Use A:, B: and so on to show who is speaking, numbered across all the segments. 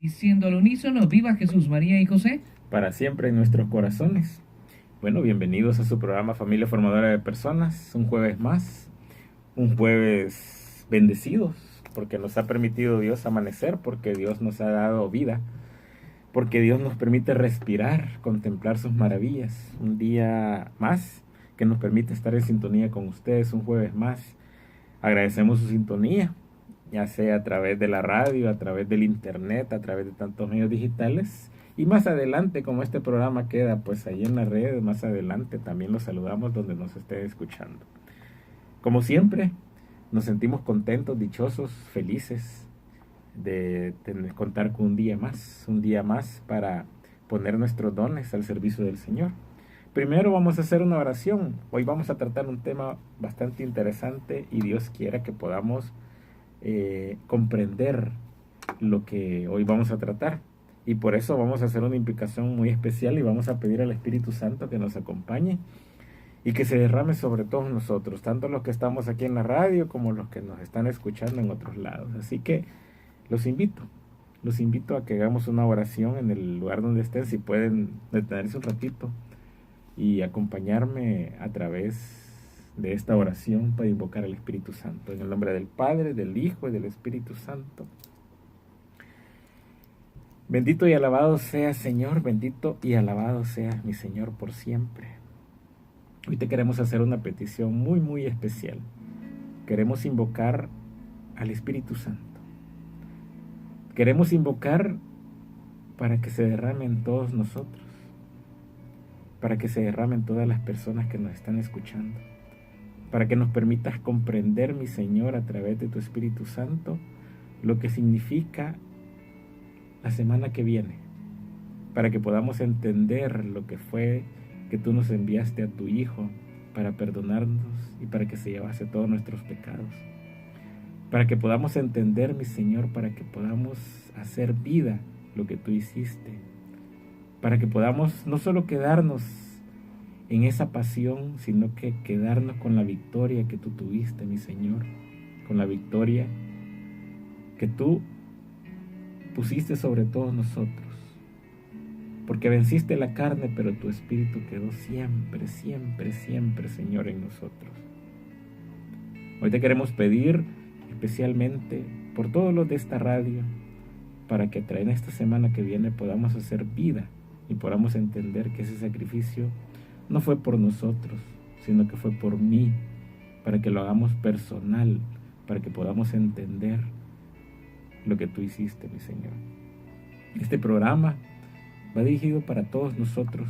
A: Diciendo al unísono, viva Jesús, María y José.
B: Para siempre en nuestros corazones. Bueno, bienvenidos a su programa Familia Formadora de Personas. Un jueves más, un jueves bendecidos, porque nos ha permitido Dios amanecer, porque Dios nos ha dado vida, porque Dios nos permite respirar, contemplar sus maravillas. Un día más que nos permite estar en sintonía con ustedes, un jueves más. Agradecemos su sintonía, ya sea a través de la radio, a través del internet, a través de tantos medios digitales. Y más adelante, como este programa queda pues ahí en la red, más adelante también los saludamos donde nos estén escuchando. Como siempre, nos sentimos contentos, dichosos, felices de contar con un día más para poner nuestros dones al servicio del Señor. Primero vamos a hacer una oración. Hoy vamos a tratar un tema bastante interesante y Dios quiera que podamos comprender lo que hoy vamos a tratar. Y por eso vamos a hacer una implicación muy especial y vamos a pedir al Espíritu Santo que nos acompañe y que se derrame sobre todos nosotros, tanto los que estamos aquí en la radio como los que nos están escuchando en otros lados. Así que los invito a que hagamos una oración en el lugar donde estén, si pueden detenerse un ratito y acompañarme a través de esta oración para invocar al Espíritu Santo. En el nombre del Padre, del Hijo y del Espíritu Santo. Bendito y alabado sea, Señor, bendito y alabado sea mi Señor por siempre. Hoy te queremos hacer una petición muy, muy especial. Queremos invocar al Espíritu Santo. Queremos invocar para que se derrame en todos nosotros, para que se derrame en todas las personas que nos están escuchando, para que nos permitas comprender, mi Señor, a través de tu Espíritu Santo, lo que significa la semana que viene, para que podamos entender lo que fue que tú nos enviaste a tu Hijo para perdonarnos y para que se llevase todos nuestros pecados, para que podamos entender, mi Señor, para que podamos hacer vida lo que tú hiciste, para que podamos no solo quedarnos en esa pasión, sino que quedarnos con la victoria que tú tuviste, mi Señor, con la victoria que tú pusiste sobre todos nosotros, porque venciste la carne, pero tu espíritu quedó siempre, siempre, siempre, Señor, en nosotros. Hoy te queremos pedir especialmente por todos los de esta radio, para que en esta semana que viene podamos hacer vida y podamos entender que ese sacrificio no fue por nosotros, sino que fue por mí, para que lo hagamos personal, para que podamos entender lo que tú hiciste, mi Señor. Este programa va dirigido para todos nosotros,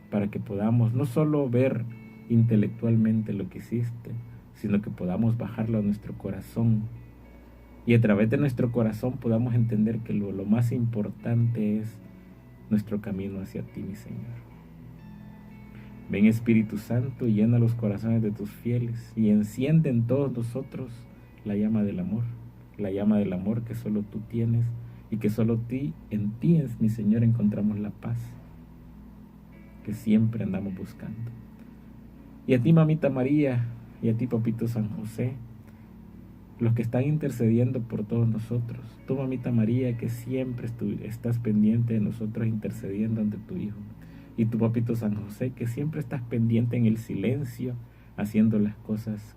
B: para que podamos no solo ver intelectualmente lo que hiciste, sino que podamos bajarlo a nuestro corazón y a través de nuestro corazón podamos entender que lo más importante es nuestro camino hacia ti, mi Señor. Ven, Espíritu Santo, y llena los corazones de tus fieles y enciende en todos nosotros la llama del amor que solo tú tienes y que solo en ti, mi Señor, encontramos la paz que siempre andamos buscando. Y a ti, Mamita María, y a ti, Papito San José, los que están intercediendo por todos nosotros. Tú, Mamita María, que siempre estás pendiente de nosotros, intercediendo ante tu Hijo. Y tu Papito San José, que siempre estás pendiente en el silencio, haciendo las cosas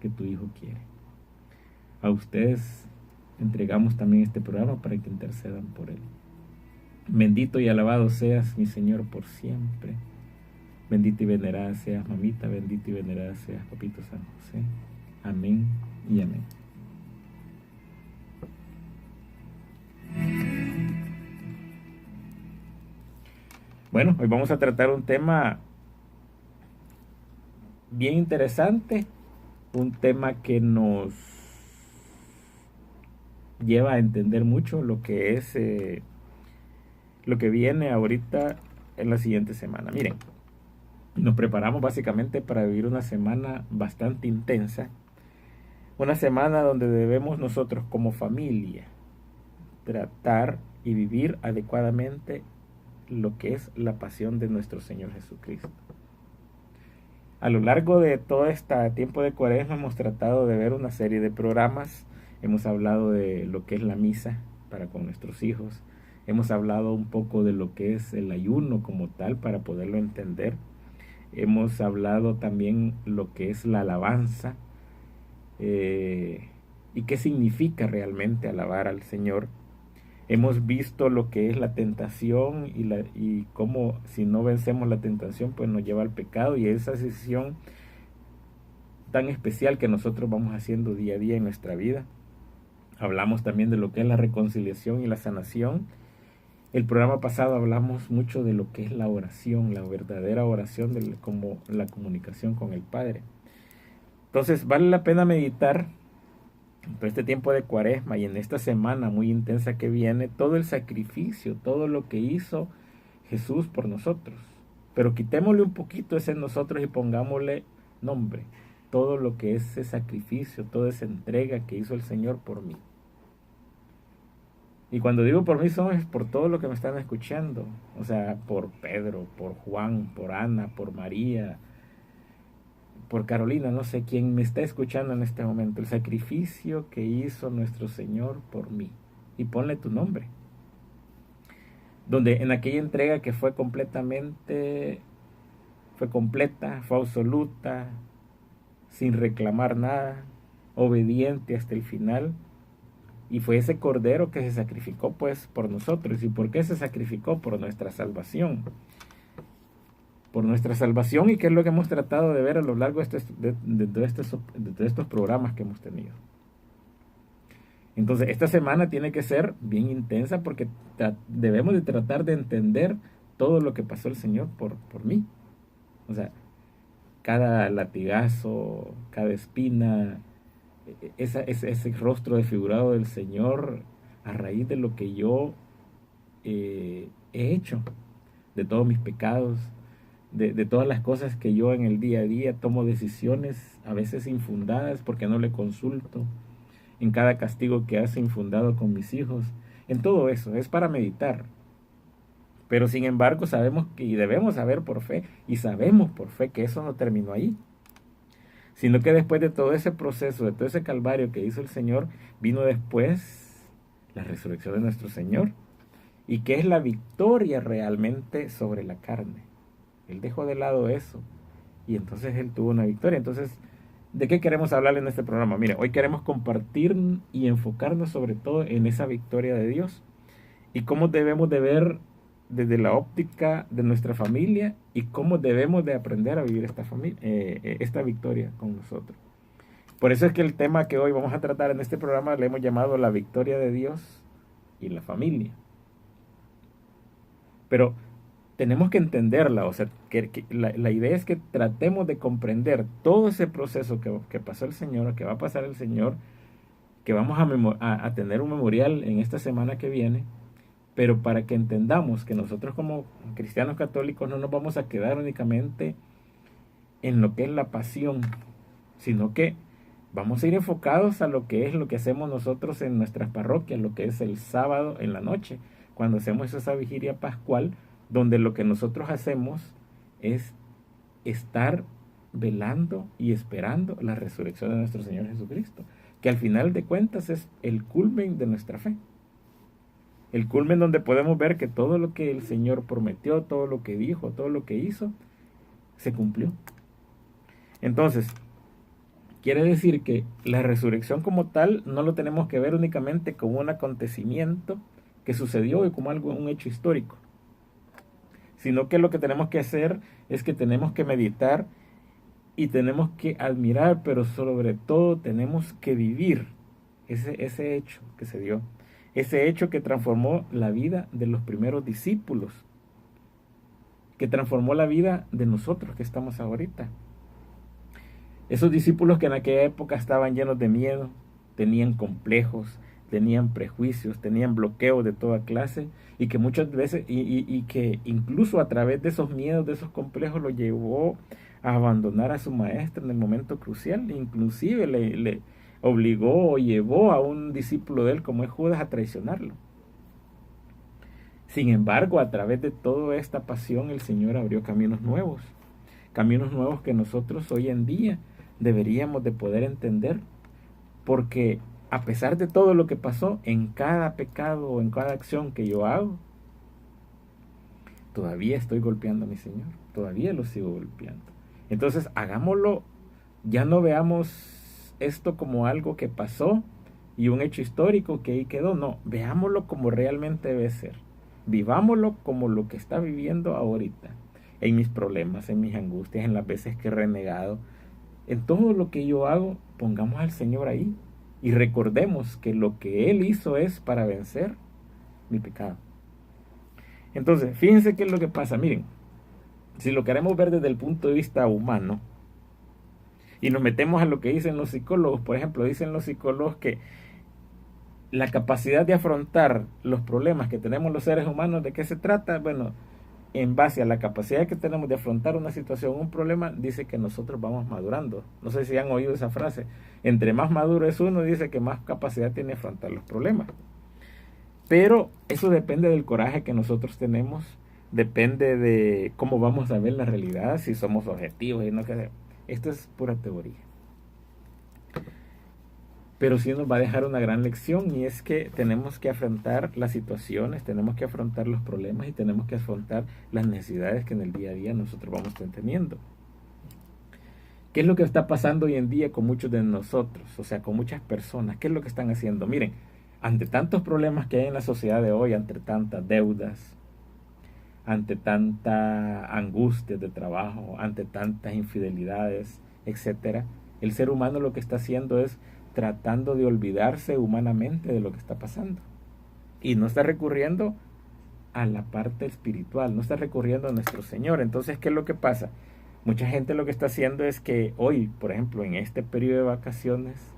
B: que tu Hijo quiere. A ustedes entregamos también este programa para que intercedan por él. Bendito y alabado seas, mi Señor, por siempre. Bendita y venerada seas, Mamita, bendito y venerada seas, Papito San José. Amén y amén. Bueno, hoy vamos a tratar un tema bien interesante, un tema que nos lleva a entender mucho lo que es lo que viene ahorita en la siguiente semana. Miren, nos preparamos básicamente para vivir una semana bastante intensa, una semana donde debemos nosotros como familia tratar y vivir adecuadamente lo que es la pasión de nuestro Señor Jesucristo. A lo largo de todo este tiempo de Cuaresma hemos tratado de ver una serie de programas. Hemos hablado de lo que es la misa, para con nuestros hijos. Hemos hablado un poco de lo que es el ayuno como tal para poderlo entender. Hemos hablado también lo que es la alabanza y qué significa realmente alabar al Señor. Hemos visto lo que es la tentación y cómo si no vencemos la tentación pues nos lleva al pecado, y esa decisión tan especial que nosotros vamos haciendo día a día en nuestra vida. Hablamos también de lo que es la reconciliación y la sanación. El programa pasado hablamos mucho de lo que es la oración, la verdadera oración, como la comunicación con el Padre. Entonces vale la pena meditar en todo este tiempo de Cuaresma y en esta semana muy intensa que viene, todo el sacrificio, todo lo que hizo Jesús por nosotros. Pero quitémosle un poquito ese nosotros y pongámosle nombre. Todo lo que es ese sacrificio, toda esa entrega que hizo el Señor por mí. Y cuando digo por mí, es por todo lo que me están escuchando. O sea, por Pedro, por Juan, por Ana, por María, por Carolina, no sé quién me está escuchando en este momento. El sacrificio que hizo nuestro Señor por mí. Y ponle tu nombre. Donde en aquella entrega que fue completa, fue absoluta, sin reclamar nada, obediente hasta el final. Y fue ese cordero que se sacrificó pues por nosotros. ¿Y por qué se sacrificó? Por nuestra salvación. Por nuestra salvación, y que es lo que hemos tratado de ver a lo largo de estos programas que hemos tenido. Entonces esta semana tiene que ser bien intensa porque debemos de tratar de entender todo lo que pasó el Señor por mí. O sea, cada latigazo, cada espina, ese rostro desfigurado del Señor a raíz de lo que yo he hecho, de todos mis pecados, de todas las cosas que yo en el día a día tomo decisiones a veces infundadas porque no le consulto, en cada castigo que hace infundado con mis hijos, en todo eso es para meditar. Pero sin embargo sabemos que, y debemos saber por fe, y sabemos por fe que eso no terminó ahí, sino que después de todo ese proceso, de todo ese calvario que hizo el Señor, vino después la resurrección de nuestro Señor, y que es la victoria realmente sobre la carne. Él dejó de lado eso, y entonces Él tuvo una victoria. Entonces, ¿de qué queremos hablar en este programa? Mire, hoy queremos compartir y enfocarnos sobre todo en esa victoria de Dios, y cómo debemos de ver desde la óptica de nuestra familia, y cómo debemos de aprender a vivir esta victoria con nosotros. Por eso es que el tema que hoy vamos a tratar en este programa le hemos llamado la victoria de Dios y la familia. Pero tenemos que entenderla, o sea, que la idea es que tratemos de comprender todo ese proceso que pasó el Señor, que va a pasar el Señor, que vamos a tener un memorial en esta semana que viene, pero para que entendamos que nosotros como cristianos católicos no nos vamos a quedar únicamente en lo que es la pasión, sino que vamos a ir enfocados a lo que es lo que hacemos nosotros en nuestras parroquias, lo que es el sábado en la noche, cuando hacemos esa vigilia pascual, donde lo que nosotros hacemos es estar velando y esperando la resurrección de nuestro Señor Jesucristo, que al final de cuentas es el culmen de nuestra fe. El culmen donde podemos ver que todo lo que el Señor prometió, todo lo que dijo, todo lo que hizo, se cumplió. Entonces, quiere decir que la resurrección como tal no lo tenemos que ver únicamente como un acontecimiento que sucedió y como un hecho histórico, sino que lo que tenemos que hacer es que tenemos que meditar y tenemos que admirar, pero sobre todo tenemos que vivir ese hecho que se dio. Ese hecho que transformó la vida de los primeros discípulos, que transformó la vida de nosotros que estamos ahorita. Esos discípulos que en aquella época estaban llenos de miedo, tenían complejos, tenían prejuicios, tenían bloqueos de toda clase, y que muchas veces, y que incluso a través de esos miedos, de esos complejos, lo llevó a abandonar a su maestro en el momento crucial. Inclusive le obligó o llevó a un discípulo de él como es Judas a traicionarlo. Sin embargo, a través de toda esta pasión el Señor abrió caminos nuevos que nosotros hoy en día deberíamos de poder entender, porque a pesar de todo lo que pasó, en cada pecado o en cada acción que yo hago, todavía estoy golpeando a mi Señor, todavía lo sigo golpeando. Entonces hagámoslo, ya no veamos esto como algo que pasó y un hecho histórico que ahí quedó, no, veámoslo como realmente debe ser, vivámoslo como lo que está viviendo ahorita, en mis problemas, en mis angustias, en las veces que he renegado, en todo lo que yo hago, pongamos al Señor ahí y recordemos que lo que Él hizo es para vencer mi pecado. Entonces, fíjense qué es lo que pasa. Miren, si lo queremos ver desde el punto de vista humano y nos metemos a lo que dicen los psicólogos, por ejemplo, dicen los psicólogos que la capacidad de afrontar los problemas que tenemos los seres humanos, ¿de qué se trata? Bueno, en base a la capacidad que tenemos de afrontar una situación, un problema, dice que nosotros vamos madurando. No sé si han oído esa frase. Entre más maduro es uno, dice que más capacidad tiene de afrontar los problemas. Pero eso depende del coraje que nosotros tenemos, depende de cómo vamos a ver la realidad, si somos objetivos y no que esto es pura teoría. Pero sí nos va a dejar una gran lección, y es que tenemos que afrontar las situaciones, tenemos que afrontar los problemas y tenemos que afrontar las necesidades que en el día a día nosotros vamos teniendo. ¿Qué es lo que está pasando hoy en día con muchos de nosotros? O sea, con muchas personas. ¿Qué es lo que están haciendo? Miren, ante tantos problemas que hay en la sociedad de hoy, ante tantas deudas, ante tanta angustia de trabajo, ante tantas infidelidades, etcétera, el ser humano lo que está haciendo es tratando de olvidarse humanamente de lo que está pasando. Y no está recurriendo a la parte espiritual, no está recurriendo a nuestro Señor. Entonces, ¿qué es lo que pasa? Mucha gente lo que está haciendo es que hoy, por ejemplo, en este periodo de vacaciones,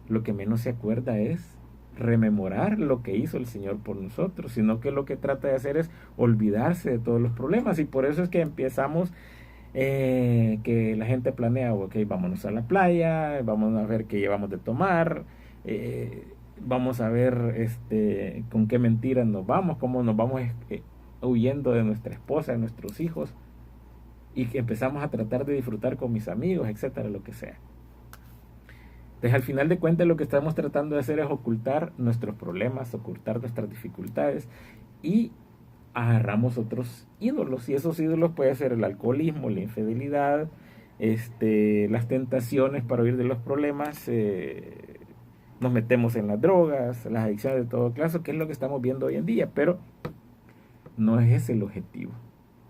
B: lo que menos se acuerda es rememorar lo que hizo el Señor por nosotros, sino que lo que trata de hacer es olvidarse de todos los problemas. Y por eso es que empezamos que la gente planea, ok, vámonos a la playa, vamos a ver qué llevamos de tomar, vamos a ver con qué mentiras nos vamos, cómo nos vamos huyendo de nuestra esposa, de nuestros hijos, y que empezamos a tratar de disfrutar con mis amigos, etcétera, lo que sea. Entonces, al final de cuentas, lo que estamos tratando de hacer es ocultar nuestros problemas, ocultar nuestras dificultades, y agarramos otros ídolos, y esos ídolos pueden ser el alcoholismo, la infidelidad, las tentaciones para huir de los problemas, nos metemos en las drogas, las adicciones de todo clase, que es lo que estamos viendo hoy en día, pero no es ese el objetivo,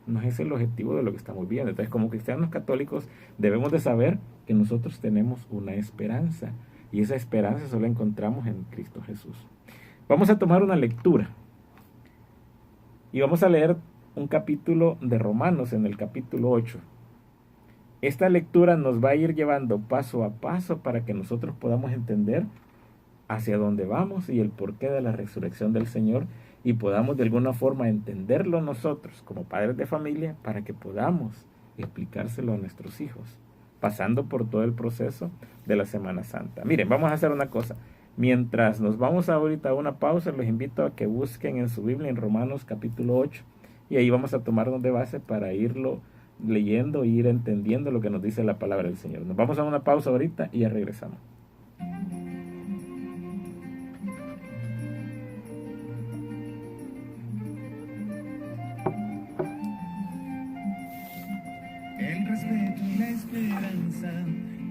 B: no es ese el objetivo de lo que estamos viendo. Entonces, como cristianos católicos debemos de saber que nosotros tenemos una esperanza, y esa esperanza solo encontramos en Cristo Jesús. Vamos a tomar una lectura y vamos a leer un capítulo de Romanos, en el capítulo 8. Esta lectura nos va a ir llevando paso a paso para que nosotros podamos entender hacia dónde vamos y el porqué de la resurrección del Señor, y podamos de alguna forma entenderlo nosotros como padres de familia, para que podamos explicárselo a nuestros hijos, pasando por todo el proceso de la Semana Santa. Miren, vamos a hacer una cosa. Mientras nos vamos ahorita a una pausa, los invito a que busquen en su Biblia en Romanos capítulo 8, y ahí vamos a tomarnos de base para irlo leyendo e ir entendiendo lo que nos dice la palabra del Señor. Nos vamos a una pausa ahorita y ya regresamos.
C: El respeto y la esperanza,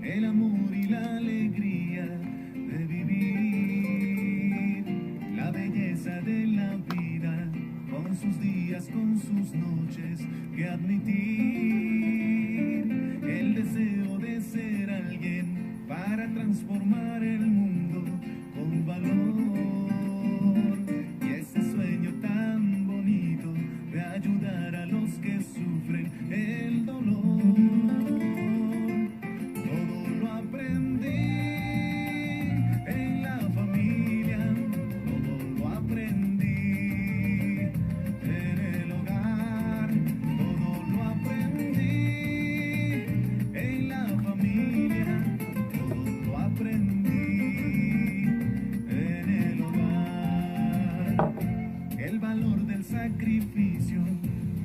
C: el amor y la alegría de vivir, la belleza de la vida, con sus días, con sus noches, que admitir el deseo de ser alguien para transformar el mundo con valor, y ese sueño tan bonito de ayudar a los que sufren el dolor. Todo lo aprendí en la familia, todo lo aprendí en el hogar, todo lo aprendí en la familia, todo lo aprendí en el hogar. El valor del sacrificio,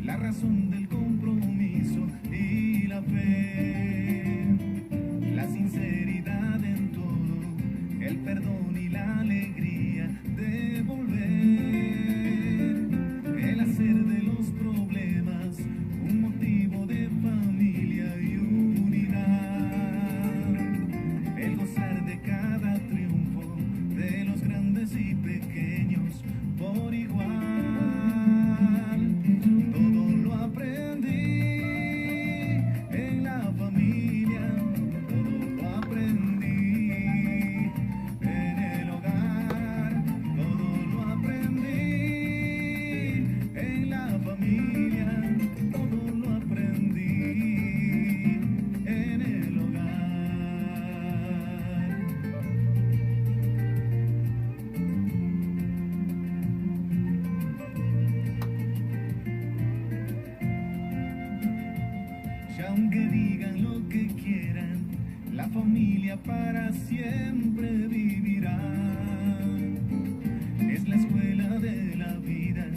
C: la razón del compromiso y la fe, la sinceridad en todo, el perdón y aunque digan lo que quieran, la familia para siempre vivirá. Es la escuela de la vida,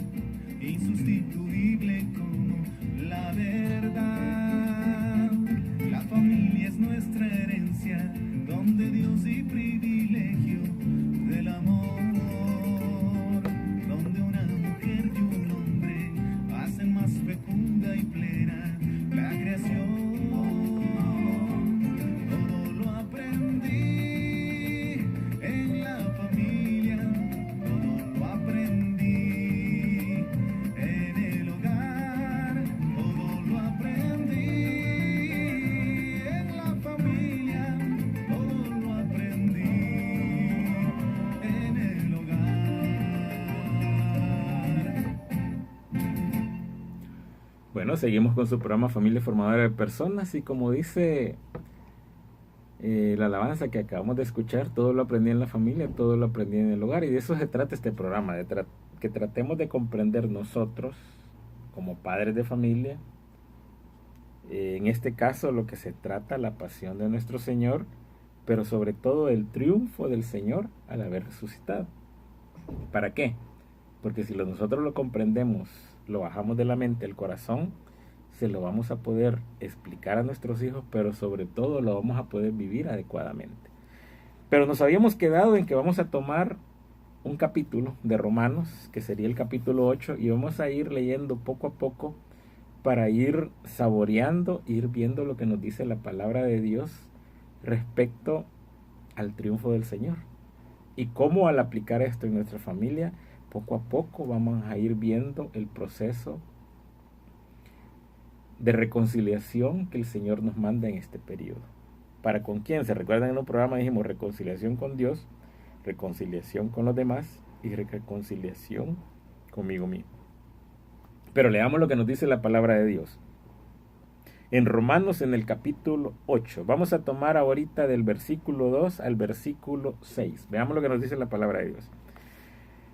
C: insustituible como la verdad. La familia es nuestra herencia, don de Dios y privilegio del amor, donde una mujer y un hombre hacen más fecunda y plena la creación. Todo lo aprendí en la familia, todo lo aprendí en el hogar, todo lo aprendí en la familia, todo lo aprendí en el hogar.
B: Bueno, seguimos con su programa Familia Formadora de Personas, y como dice la alabanza que acabamos de escuchar, todo lo aprendí en la familia, todo lo aprendí en el hogar, y de eso se trata este programa, que tratemos de comprender nosotros como padres de familia, en este caso lo que se trata, la pasión de nuestro Señor, pero sobre todo el triunfo del Señor al haber resucitado. ¿Para qué? Porque si nosotros lo comprendemos, lo bajamos de la mente al corazón, se lo vamos a poder explicar a nuestros hijos, pero sobre todo lo vamos a poder vivir adecuadamente. Pero nos habíamos quedado en que vamos a tomar un capítulo de Romanos, que sería el capítulo 8, y vamos a ir leyendo poco a poco para ir saboreando, ir viendo lo que nos dice la palabra de Dios respecto al triunfo del Señor. Y cómo al aplicar esto en nuestra familia, poco a poco vamos a ir viendo el proceso de reconciliación que el Señor nos manda en este periodo. ¿Para con quién? Se recuerdan, en un programa dijimos reconciliación con Dios, reconciliación con los demás y reconciliación conmigo mismo. Pero leamos lo que nos dice la palabra de Dios. En Romanos, en el capítulo 8, vamos a tomar ahorita del versículo 2 al versículo 6. Veamos lo que nos dice la palabra de Dios.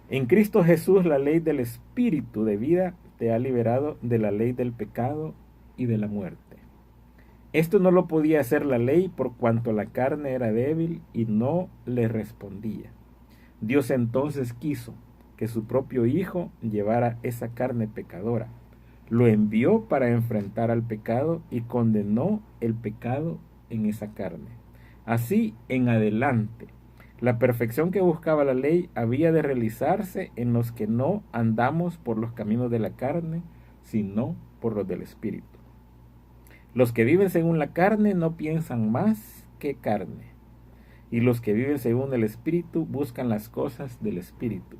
B: En Cristo Jesús, la ley del Espíritu de vida te ha liberado de la ley del pecado y de la muerte. Esto no lo podía hacer la ley, por cuanto la carne era débil y no le respondía. Dios entonces quiso que su propio Hijo llevara esa carne pecadora. Lo envió para enfrentar al pecado y condenó el pecado en esa carne. Así en adelante, la perfección que buscaba la ley había de realizarse en los que no andamos por los caminos de la carne, sino por los del Espíritu. Los que viven según la carne no piensan más que carne, y los que viven según el Espíritu buscan las cosas del Espíritu.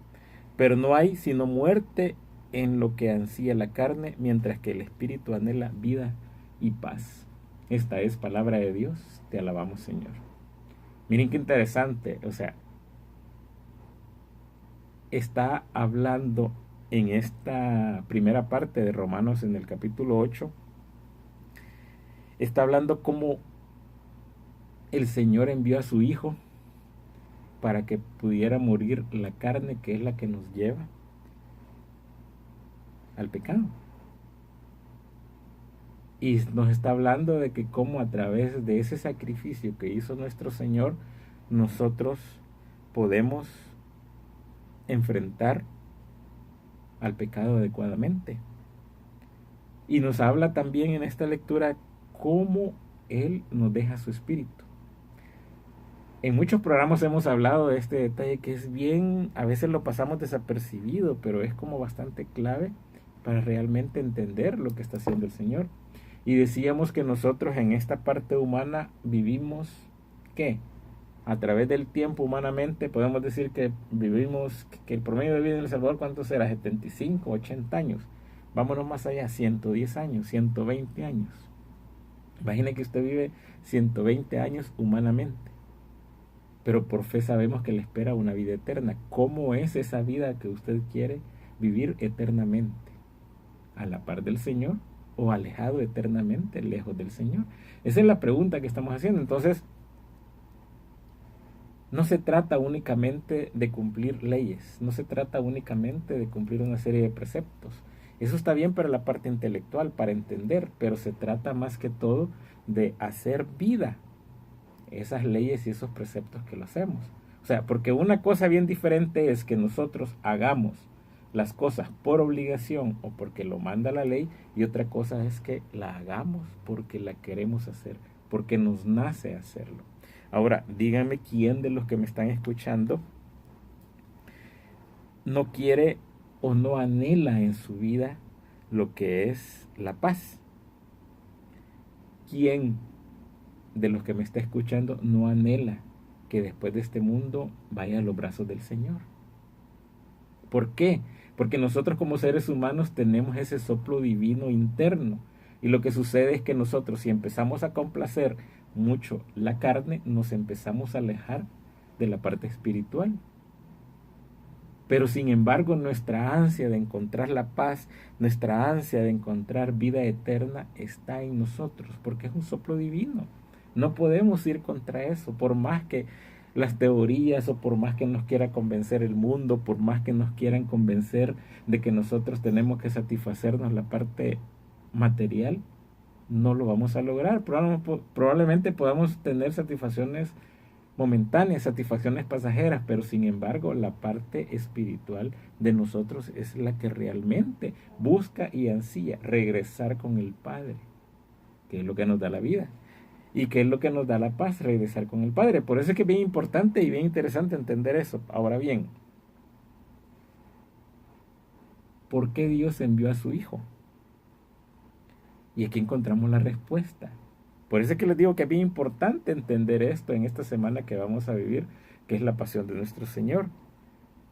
B: Pero no hay sino muerte en lo que ansía la carne, mientras que el Espíritu anhela vida y paz. Esta es palabra de Dios, te alabamos, Señor. Miren qué interesante, o sea, está hablando en esta primera parte de Romanos, en el capítulo 8, está hablando cómo el Señor envió a su Hijo para que pudiera morir la carne, que es la que nos lleva al pecado. Y nos está hablando de que cómo a través de ese sacrificio que hizo nuestro Señor, nosotros podemos enfrentar al pecado adecuadamente. Y nos habla también en esta lectura cómo Él nos deja su Espíritu. En muchos programas hemos hablado de este detalle que es bien, a veces lo pasamos desapercibido, pero es como bastante clave para realmente entender lo que está haciendo el Señor. Y decíamos que nosotros en esta parte humana vivimos, ¿qué? A través del tiempo humanamente podemos decir que vivimos, que el promedio de vida en El Salvador, ¿cuánto será? 75, 80 años. Vámonos más allá, 110 años, 120 años. Imagine que usted vive 120 años humanamente, pero por fe sabemos que le espera una vida eterna. ¿Cómo es esa vida que usted quiere vivir eternamente? ¿A la par del Señor o alejado eternamente, lejos del Señor? Esa es la pregunta que estamos haciendo. Entonces, no se trata únicamente de cumplir leyes, no se trata únicamente de cumplir una serie de preceptos. Eso está bien para la parte intelectual, para entender, pero se trata más que todo de hacer vida esas leyes y esos preceptos que lo hacemos. O sea, porque una cosa bien diferente es que nosotros hagamos las cosas por obligación o porque lo manda la ley, y otra cosa es que la hagamos porque la queremos hacer, porque nos nace hacerlo. Ahora, díganme quién de los que me están escuchando no quiere o no anhela en su vida lo que es la paz. ¿Quién de los que me está escuchando no anhela que después de este mundo vaya a los brazos del Señor? ¿Por qué? Porque nosotros como seres humanos tenemos ese soplo divino interno, y lo que sucede es que nosotros, si empezamos a complacer mucho la carne, nos empezamos a alejar de la parte espiritual. Pero sin embargo, nuestra ansia de encontrar la paz, nuestra ansia de encontrar vida eterna está en nosotros, porque es un soplo divino. No podemos ir contra eso, por más que las teorías o por más que nos quiera convencer el mundo, por más que nos quieran convencer de que nosotros tenemos que satisfacernos la parte material, no lo vamos a lograr. Probablemente podamos tener satisfacciones momentáneas, satisfacciones pasajeras, pero sin embargo la parte espiritual de nosotros es la que realmente busca y ansía regresar con el Padre, que es lo que nos da la vida y que es lo que nos da la paz, regresar con el Padre. Por eso es que es bien importante y bien interesante entender eso. Ahora bien, ¿por qué Dios envió a su Hijo? Y aquí encontramos la respuesta. Por eso es que les digo que es bien importante entender esto en esta semana que vamos a vivir, que es la pasión de nuestro Señor.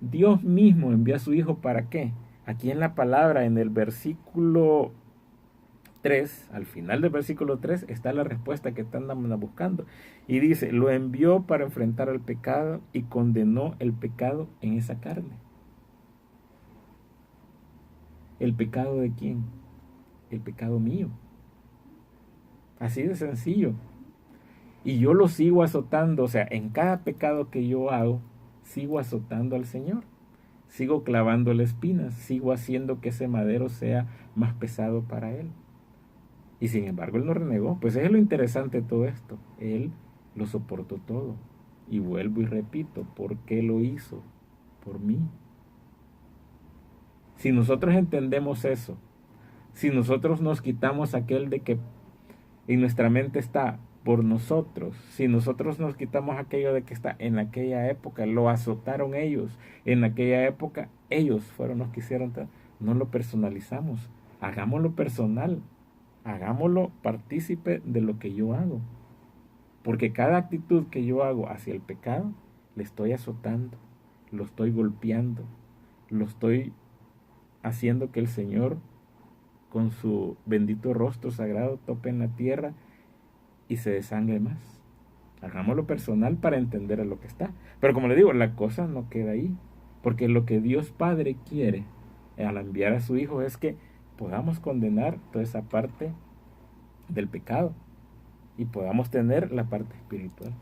B: Dios mismo envió a su Hijo, ¿para qué? Aquí en la palabra, en el versículo 3, al final del versículo 3, está la respuesta que estamos buscando. Y dice, lo envió para enfrentar al pecado y condenó el pecado en esa carne. ¿El pecado de quién? El pecado mío. Así de sencillo. Y yo lo sigo azotando, o sea, en cada pecado que yo hago, sigo azotando al Señor. Sigo clavándole espinas, sigo haciendo que ese madero sea más pesado para Él. Y sin embargo, Él no renegó. Pues es lo interesante de todo esto. Él lo soportó todo. Y vuelvo y repito, ¿por qué lo hizo? Por mí. Si nosotros entendemos eso, si nosotros nos quitamos aquel de que en nuestra mente está por nosotros, si nosotros nos quitamos aquello de que está en aquella época, lo azotaron ellos, en aquella época ellos fueron los que hicieron, no lo personalizamos, hagámoslo personal, hagámoslo partícipe de lo que yo hago, porque cada actitud que yo hago hacia el pecado, le estoy azotando, lo estoy golpeando, lo estoy haciendo que el Señor con su bendito rostro sagrado tope en la tierra y se desangre más. Hagámoslo personal para entender a lo que está. Pero como le digo, la cosa no queda ahí, porque lo que Dios Padre quiere al enviar a su Hijo es que podamos condenar toda esa parte del pecado y podamos tener la parte espiritual.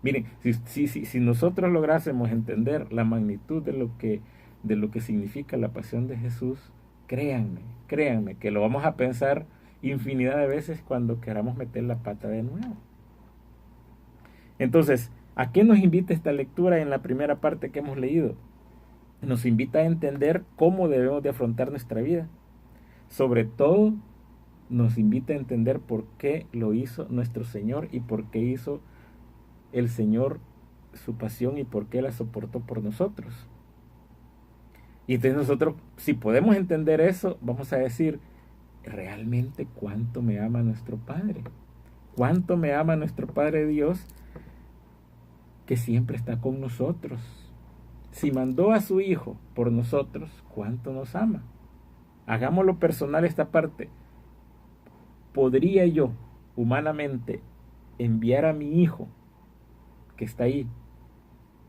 B: Miren, si nosotros lográsemos entender la magnitud de lo que significa la pasión de Jesús, créanme que lo vamos a pensar infinidad de veces cuando queramos meter la pata de nuevo. Entonces, ¿a qué nos invita esta lectura en la primera parte que hemos leído? Nos invita a entender cómo debemos de afrontar nuestra vida. Sobre todo, nos invita a entender por qué lo hizo nuestro Señor y por qué hizo el Señor su pasión y por qué la soportó por nosotros. Y entonces nosotros, si podemos entender eso, vamos a decir, realmente cuánto me ama nuestro Padre. Cuánto me ama nuestro Padre Dios, que siempre está con nosotros. Si mandó a su Hijo por nosotros, cuánto nos ama. Hagámoslo personal esta parte. ¿Podría yo, humanamente, enviar a mi Hijo, que está ahí,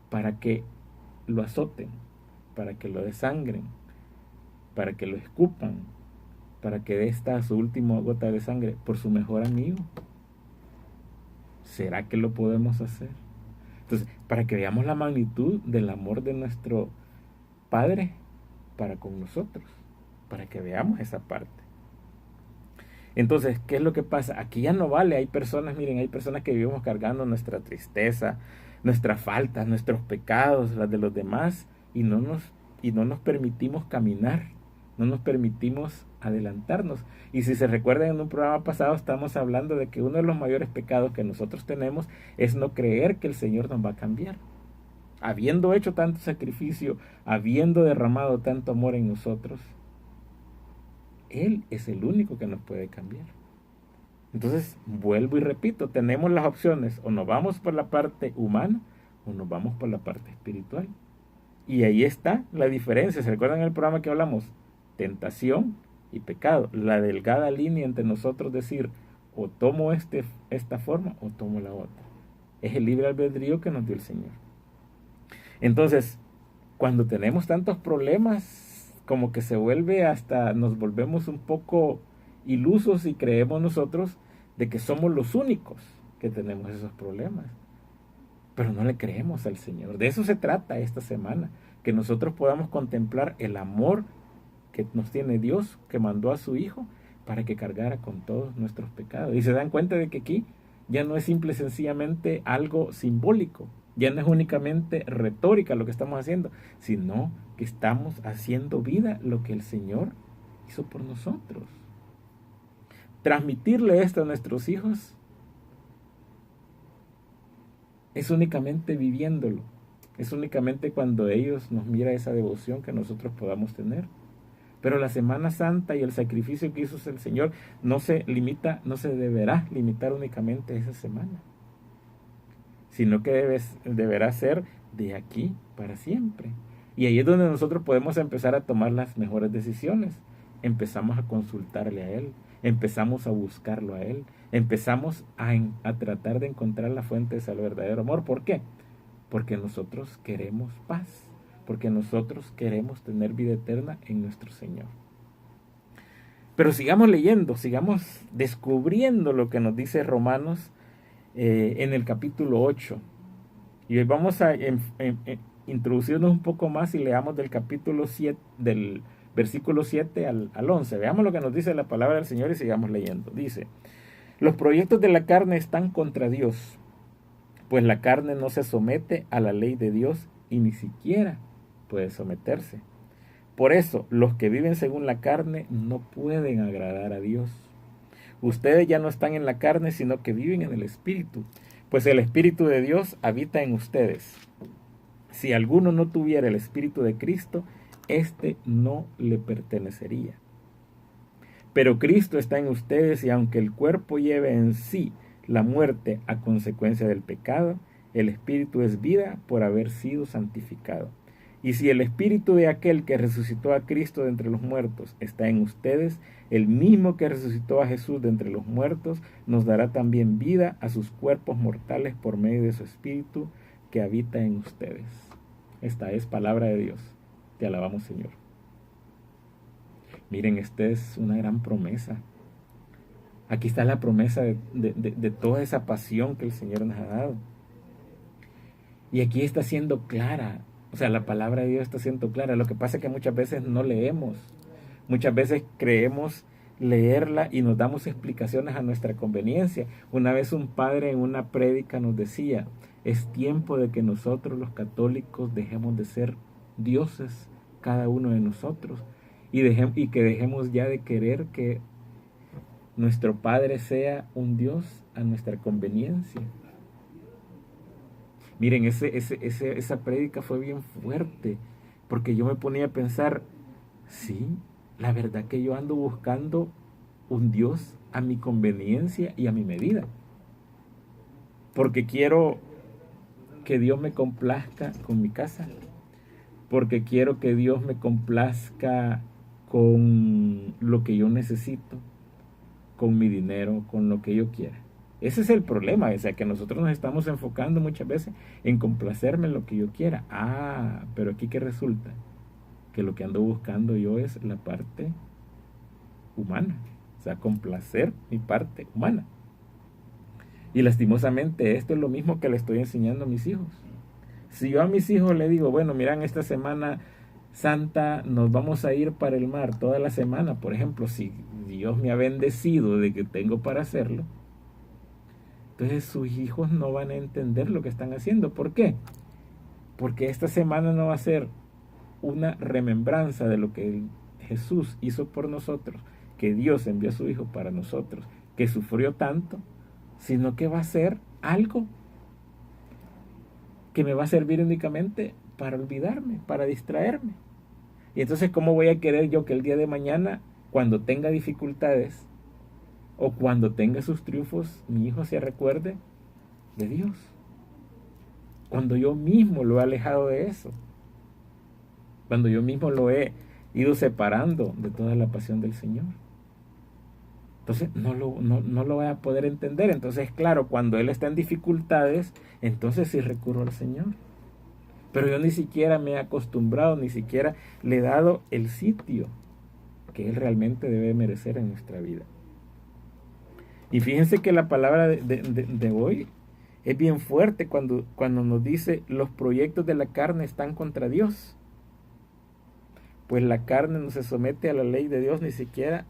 B: para que lo azoten, para que lo desangren, para que lo escupan, para que dé esta su última gota de sangre por su mejor amigo? ¿Será que lo podemos hacer? Entonces, para que veamos la magnitud del amor de nuestro Padre para con nosotros. para que veamos esa parte. Entonces, ¿qué es lo que pasa? Aquí ya no vale, hay personas, miren, hay personas que vivimos cargando nuestra tristeza, nuestras faltas, nuestros pecados, las de los demás, y no nos permitimos caminar, no nos permitimos adelantarnos. Y si se recuerdan, en un programa pasado estamos hablando de que uno de los mayores pecados que nosotros tenemos es no creer que el Señor nos va a cambiar. Habiendo hecho tanto sacrificio, habiendo derramado tanto amor en nosotros, Él es el único que nos puede cambiar. Entonces, vuelvo y repito, tenemos las opciones, o nos vamos por la parte humana, o nos vamos por la parte espiritual. Y ahí está la diferencia. ¿Se recuerdan el programa que hablamos? Tentación y pecado. La delgada línea entre nosotros decir, o tomo esta forma, o tomo la otra. Es el libre albedrío que nos dio el Señor. Entonces, cuando tenemos tantos problemas, como que se vuelve hasta, nos volvemos un poco ilusos y creemos nosotros de que somos los únicos que tenemos esos problemas. Pero no le creemos al Señor. De eso se trata esta semana, que nosotros podamos contemplar el amor que nos tiene Dios, que mandó a su Hijo para que cargara con todos nuestros pecados. Y se dan cuenta de que aquí ya no es simple y sencillamente algo simbólico, ya no es únicamente retórica lo que estamos haciendo, sino que estamos haciendo vida lo que el Señor hizo por nosotros. Transmitirle esto a nuestros hijos es únicamente viviéndolo, es únicamente cuando ellos nos miran esa devoción que nosotros podamos tener. Pero la Semana Santa y el sacrificio que hizo el Señor no se deberá limitar únicamente a esa semana, sino que deberá ser de aquí para siempre. Y ahí es donde nosotros podemos empezar a tomar las mejores decisiones. Empezamos a consultarle a Él, empezamos a buscarlo a Él, empezamos a tratar de encontrar la fuente de ese verdadero amor. ¿Por qué? Porque nosotros queremos paz, porque nosotros queremos tener vida eterna en nuestro Señor. Pero sigamos leyendo, sigamos descubriendo lo que nos dice Romanos en el capítulo 8. Y hoy vamos a introducirnos un poco más y leamos del capítulo 7, del versículo 7 al 11. Veamos lo que nos dice la palabra del Señor y sigamos leyendo. Dice: los proyectos de la carne están contra Dios, pues la carne no se somete a la ley de Dios y ni siquiera puede someterse. Por eso, los que viven según la carne no pueden agradar a Dios. Ustedes ya no están en la carne, sino que viven en el Espíritu, pues el Espíritu de Dios habita en ustedes. Si alguno no tuviera el Espíritu de Cristo, éste no le pertenecería. Pero Cristo está en ustedes, y aunque el cuerpo lleve en sí la muerte a consecuencia del pecado, el Espíritu es vida por haber sido santificado. Y si el Espíritu de aquel que resucitó a Cristo de entre los muertos está en ustedes, el mismo que resucitó a Jesús de entre los muertos nos dará también vida a sus cuerpos mortales por medio de su Espíritu que habita en ustedes. Esta es palabra de Dios. Te alabamos, Señor. Miren, esta es una gran promesa. Aquí está la promesa de toda esa pasión que el Señor nos ha dado. Y aquí está siendo clara. O sea, la palabra de Dios está siendo clara. Lo que pasa es que muchas veces no leemos. Muchas veces creemos leerla y nos damos explicaciones a nuestra conveniencia. Una vez un padre en una prédica nos decía: es tiempo de que nosotros los católicos dejemos de ser dioses, cada uno de nosotros, y que dejemos ya de querer que nuestro Padre sea un Dios a nuestra conveniencia. Miren, esa prédica fue bien fuerte, porque yo me ponía a pensar, sí, la verdad que yo ando buscando un Dios a mi conveniencia y a mi medida, porque quiero que Dios me complazca con mi casa, porque quiero que Dios me complazca con lo que yo necesito, con mi dinero, con lo que yo quiera. Ese es el problema, o sea, que nosotros nos estamos enfocando muchas veces en complacerme en lo que yo quiera. Pero aquí que resulta que lo que ando buscando yo es la parte humana, o sea, complacer mi parte humana. Y lastimosamente esto es lo mismo que le estoy enseñando a mis hijos. Si yo a mis hijos le digo, bueno, miran, esta semana Santa, nos vamos a ir para el mar toda la semana, por ejemplo, si Dios me ha bendecido de que tengo para hacerlo, entonces sus hijos no van a entender lo que están haciendo. ¿Por qué? Porque esta semana no va a ser una remembranza de lo que Jesús hizo por nosotros, que Dios envió a su Hijo para nosotros, que sufrió tanto, sino que va a ser algo que me va a servir únicamente para olvidarme, para distraerme. Y entonces, ¿cómo voy a querer yo que el día de mañana, cuando tenga dificultades o cuando tenga sus triunfos, mi hijo se recuerde de Dios? Cuando yo mismo lo he alejado de eso, cuando yo mismo lo he ido separando de toda la pasión del Señor. Entonces no lo voy a poder entender. Entonces, claro, cuando él está en dificultades, entonces sí recurro al Señor. Pero yo ni siquiera me he acostumbrado, ni siquiera le he dado el sitio que él realmente debe merecer en nuestra vida. Y fíjense que la palabra de hoy es bien fuerte cuando nos dice: los proyectos de la carne están contra Dios. Pues la carne no se somete a la ley de Dios ni siquiera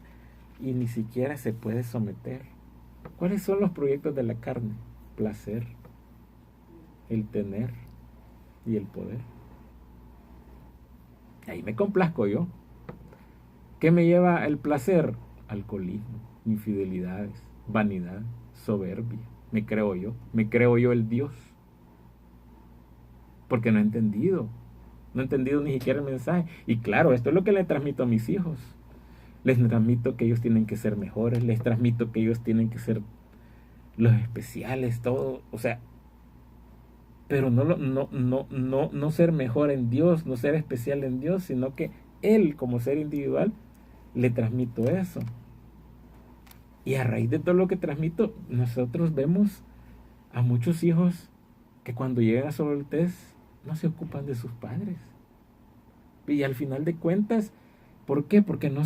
B: se puede someter. ¿Cuáles son los proyectos de la carne? Placer, el tener y el poder. Ahí me complazco yo. ¿Qué me lleva el placer? Alcoholismo, infidelidades, vanidad, soberbia. Me creo yo el Dios. Porque no he entendido ni siquiera el mensaje. Y claro, esto es lo que le transmito a mis hijos. Les transmito que ellos tienen que ser mejores, les transmito que ellos tienen que ser los especiales, todo, o sea, pero no ser mejor en Dios, no ser especial en Dios, sino que él como ser individual le transmito eso. Y a raíz de todo lo que transmito, nosotros vemos a muchos hijos que cuando llegan a su adultez no se ocupan de sus padres. Y al final de cuentas, ¿por qué? Porque no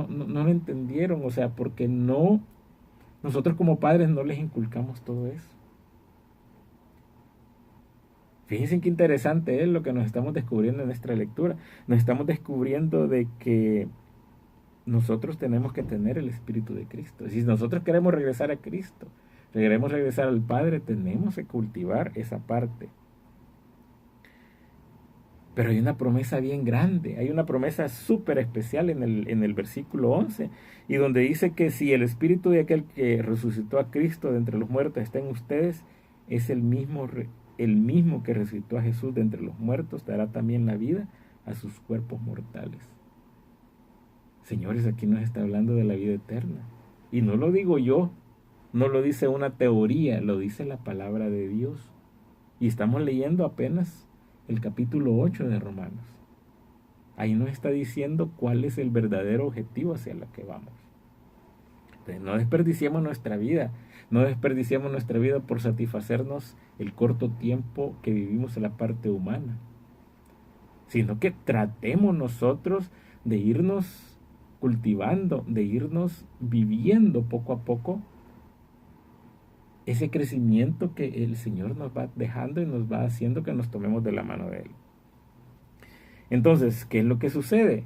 B: lo entendieron, o sea, porque nosotros como padres no les inculcamos todo eso. Fíjense qué interesante es lo que nos estamos descubriendo en nuestra lectura. Nos estamos descubriendo de que nosotros tenemos que tener el Espíritu de Cristo. Si nosotros queremos regresar a Cristo, queremos regresar al Padre, tenemos que cultivar esa parte. Pero hay una promesa bien grande, hay una promesa súper especial en el versículo 11, y donde dice que si el Espíritu de aquel que resucitó a Cristo de entre los muertos está en ustedes, es el mismo que resucitó a Jesús de entre los muertos, dará también la vida a sus cuerpos mortales. Señores, aquí nos está hablando de la vida eterna. Y no lo digo yo, no lo dice una teoría, lo dice la palabra de Dios. Y estamos leyendo apenas el capítulo 8 de Romanos. Ahí nos está diciendo cuál es el verdadero objetivo hacia el que vamos. Entonces, no desperdiciemos nuestra vida. No desperdiciemos nuestra vida por satisfacernos el corto tiempo que vivimos en la parte humana. Sino que tratemos nosotros de irnos cultivando, de irnos viviendo poco a poco ese crecimiento que el Señor nos va dejando y nos va haciendo que nos tomemos de la mano de Él. Entonces, ¿qué es lo que sucede?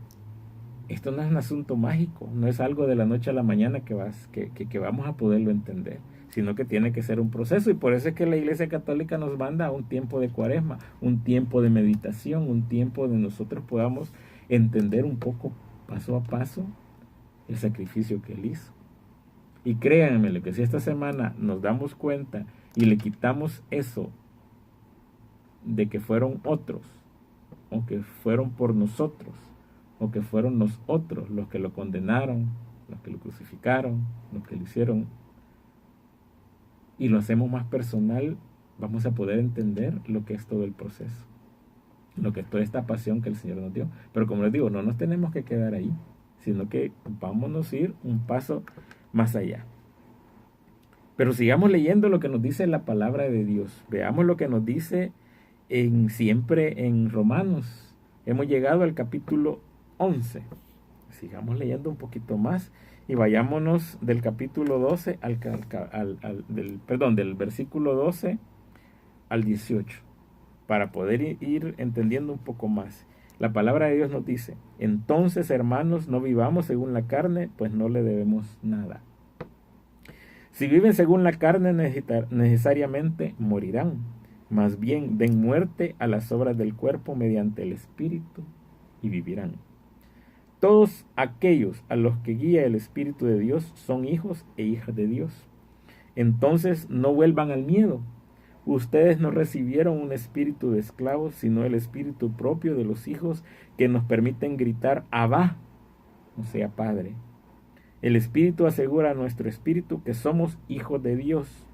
B: Esto no es un asunto mágico, no es algo de la noche a la mañana que vamos a poderlo entender, sino que tiene que ser un proceso, y por eso es que la Iglesia Católica nos manda a un tiempo de Cuaresma, un tiempo de meditación, un tiempo donde nosotros podamos entender un poco, paso a paso, el sacrificio que Él hizo. Y créanme que si esta semana nos damos cuenta y le quitamos eso de que fueron otros, o que fueron por nosotros, o que fueron los otros los que lo condenaron, los que lo crucificaron, los que lo hicieron, y lo hacemos más personal, vamos a poder entender lo que es todo el proceso, lo que es toda esta pasión que el Señor nos dio. Pero como les digo, no nos tenemos que quedar ahí, sino que vámonos a ir un paso más allá. Pero sigamos leyendo lo que nos dice la palabra de Dios. Veamos lo que nos dice siempre en Romanos. Hemos llegado al capítulo 11. Sigamos leyendo un poquito más y vayámonos del capítulo 12 del versículo 12 al 18, para poder ir entendiendo un poco más. La palabra de Dios nos dice: entonces, hermanos, no vivamos según la carne, pues no le debemos nada. Si viven según la carne, necesariamente morirán. Más bien, den muerte a las obras del cuerpo mediante el Espíritu y vivirán. Todos aquellos a los que guía el Espíritu de Dios son hijos e hijas de Dios. Entonces no vuelvan al miedo. Ustedes no recibieron un espíritu de esclavos, sino el espíritu propio de los hijos que nos permiten gritar Abba, o sea, Padre. El Espíritu asegura a nuestro espíritu que somos hijos de Dios.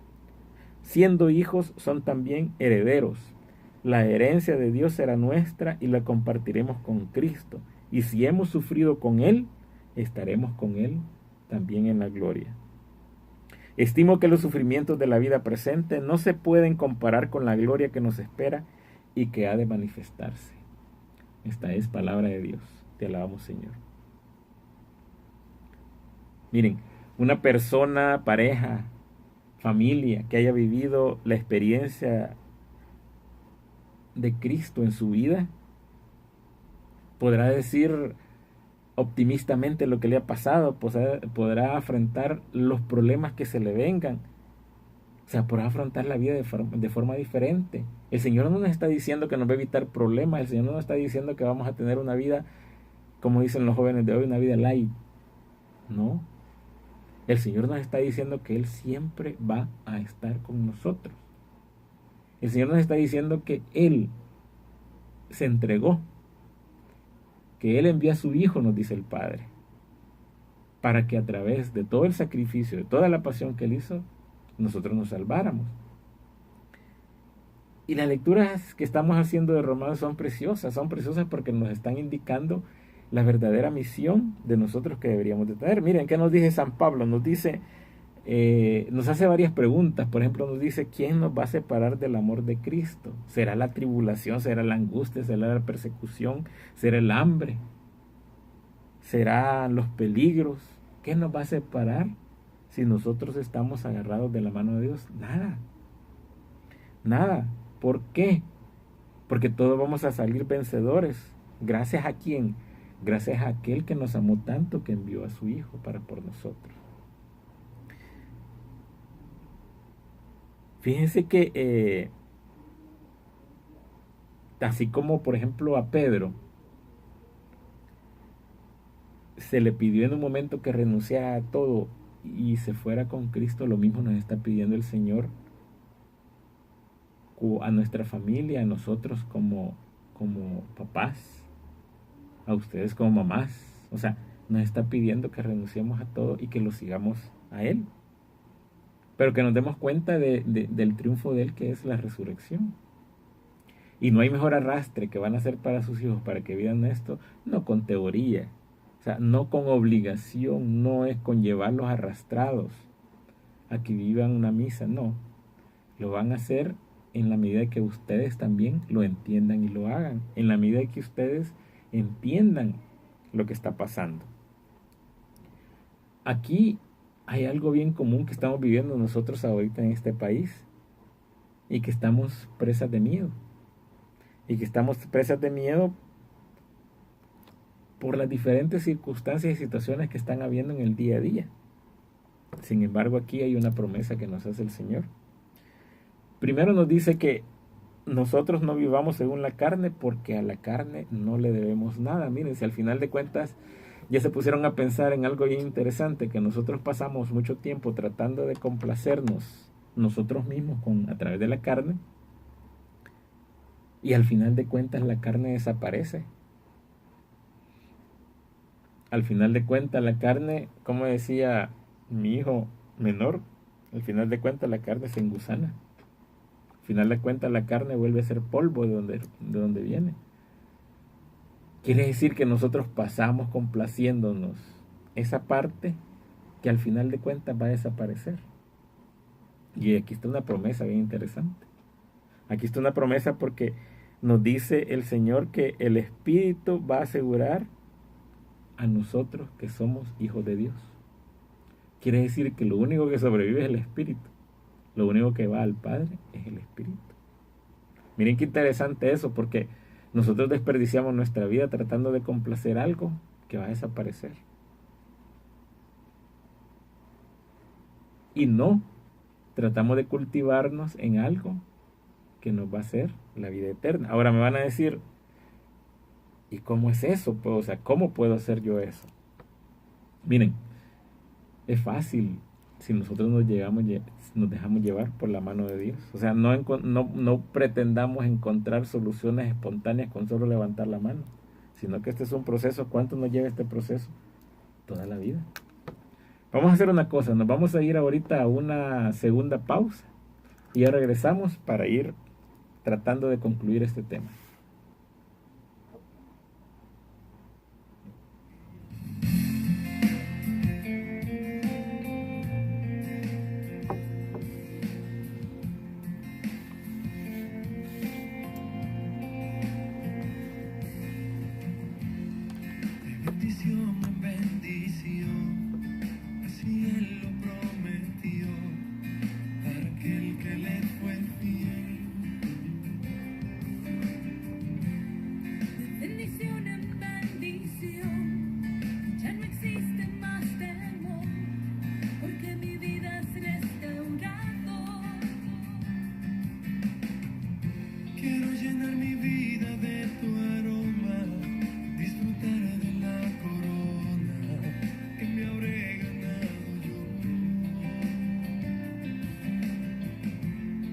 B: Siendo hijos, son también herederos. La herencia de Dios será nuestra y la compartiremos con Cristo. Y si hemos sufrido con Él, estaremos con Él también en la gloria. Estimo que los sufrimientos de la vida presente no se pueden comparar con la gloria que nos espera y que ha de manifestarse. Esta es palabra de Dios. Te alabamos, Señor. Miren, una persona, pareja, familia que haya vivido la experiencia de Cristo en su vida, podrá decir optimistamente lo que le ha pasado, podrá afrontar los problemas que se le vengan, o sea, podrá afrontar la vida de forma diferente. El Señor no nos está diciendo que nos va a evitar problemas, el Señor no nos está diciendo que vamos a tener una vida, como dicen los jóvenes de hoy, una vida light. No, el Señor nos está diciendo que Él siempre va a estar con nosotros. El Señor nos está diciendo que Él se entregó, que Él envía a su Hijo, nos dice el Padre, para que a través de todo el sacrificio, de toda la pasión que Él hizo, nosotros nos salváramos. Y las lecturas que estamos haciendo de Romanos son preciosas porque nos están indicando la verdadera misión de nosotros que deberíamos de tener. Miren, ¿qué nos dice San Pablo? Nos dice, nos hace varias preguntas. Por ejemplo, nos dice, ¿quién nos va a separar del amor de Cristo? ¿Será la tribulación? ¿Será la angustia? ¿Será la persecución? ¿Será el hambre? ¿Serán los peligros? ¿Qué nos va a separar si nosotros estamos agarrados de la mano de Dios? Nada. Nada. ¿Por qué? Porque todos vamos a salir vencedores. ¿Gracias a quién? Gracias a aquel que nos amó tanto que envió a su Hijo para por nosotros. Fíjense que así como por ejemplo a Pedro se le pidió en un momento que renunciara a todo y se fuera con Cristo, lo mismo nos está pidiendo el Señor a nuestra familia, a nosotros como papás, a ustedes como mamás. O sea, nos está pidiendo que renunciemos a todo y que lo sigamos a Él, pero que nos demos cuenta del triunfo de Él, que es la resurrección. Y no hay mejor arrastre que van a hacer para sus hijos para que vivan esto, no con teoría, o sea, no con obligación, no es con llevarlos arrastrados a que vivan una misa, no. Lo van a hacer en la medida que ustedes también lo entiendan y lo hagan, en la medida que ustedes entiendan lo que está pasando. Aquí hay algo bien común que estamos viviendo nosotros ahorita en este país, y que estamos presas de miedo. Y que estamos presas de miedo por las diferentes circunstancias y situaciones que están habiendo en el día a día. Sin embargo, aquí hay una promesa que nos hace el Señor. Primero nos dice que nosotros no vivamos según la carne, porque a la carne no le debemos nada. Miren, si al final de cuentas ya se pusieron a pensar en algo bien interesante, que nosotros pasamos mucho tiempo tratando de complacernos nosotros mismos a través de la carne, y al final de cuentas la carne desaparece. Al final de cuentas la carne, como decía mi hijo menor, al final de cuentas la carne se engusana. Al final de cuentas la carne vuelve a ser polvo de donde viene. Quiere decir que nosotros pasamos complaciéndonos esa parte que al final de cuentas va a desaparecer. Y aquí está una promesa bien interesante. Aquí está una promesa porque nos dice el Señor que el Espíritu va a asegurar a nosotros que somos hijos de Dios. Quiere decir que lo único que sobrevive es el Espíritu. Lo único que va al Padre es el Espíritu. Miren qué interesante eso, porque Nosotros desperdiciamos nuestra vida tratando de complacer algo que va a desaparecer. Y no tratamos de cultivarnos en algo que nos va a hacer la vida eterna. Ahora me van a decir, ¿y cómo es eso? Pues, o sea, ¿cómo puedo hacer yo eso? Miren, es fácil si nosotros nos dejamos llevar por la mano de Dios. O sea, no pretendamos encontrar soluciones espontáneas con solo levantar la mano, sino que este es un proceso. ¿Cuánto nos lleva este proceso? Toda la vida. Vamos a hacer una cosa, nos vamos a ir ahorita a una segunda pausa y ya regresamos para ir tratando de concluir este tema.
C: Bendición en bendición, así Él lo prometió para aquel que le fue fiel.
D: Bendición en bendición, ya no existe más temor, porque mi vida es restaurado.
C: Quiero llenar mi vida de tu aroma, disfrutar de la corona que me habré ganado yo.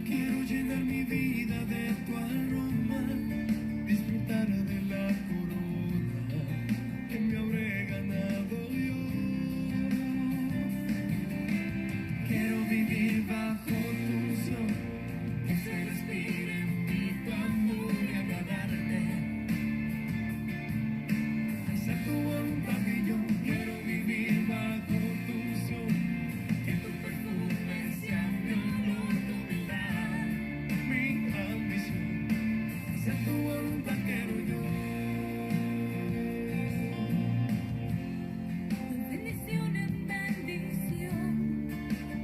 C: Quiero llenar mi vida de tu aroma, disfrutar de la corona que me habré ganado yo. Quiero vivir bajo tu unción, que se respire en mí tu amor y agradarte. Hacer tu voluntad y yo quiero vivir bajo tu unción, que tu perfume sea mi olor, tu humildad, mi ambición. Hacer tu voluntad quiero yo.
D: Bendición en bendición,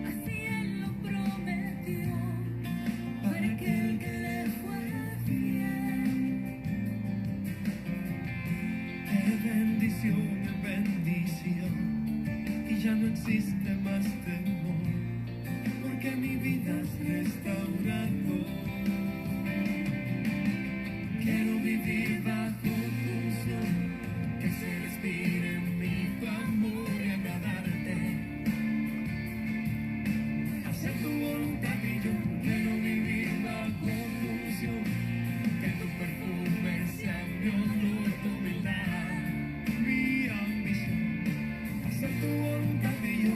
D: así Él lo prometió, para aquel que le fue fiel.
C: De bendición en bendición, y ya no existe más temor, porque mi vida es restaurado. Quiero vivir bajo tu unción, que se respire en mí tu amor y agradarte. Hacer tu voluntad y yo quiero vivir bajo tu unción, que tu perfume sea mi olor, tu humildad, mi ambición. Hacer tu voluntad y yo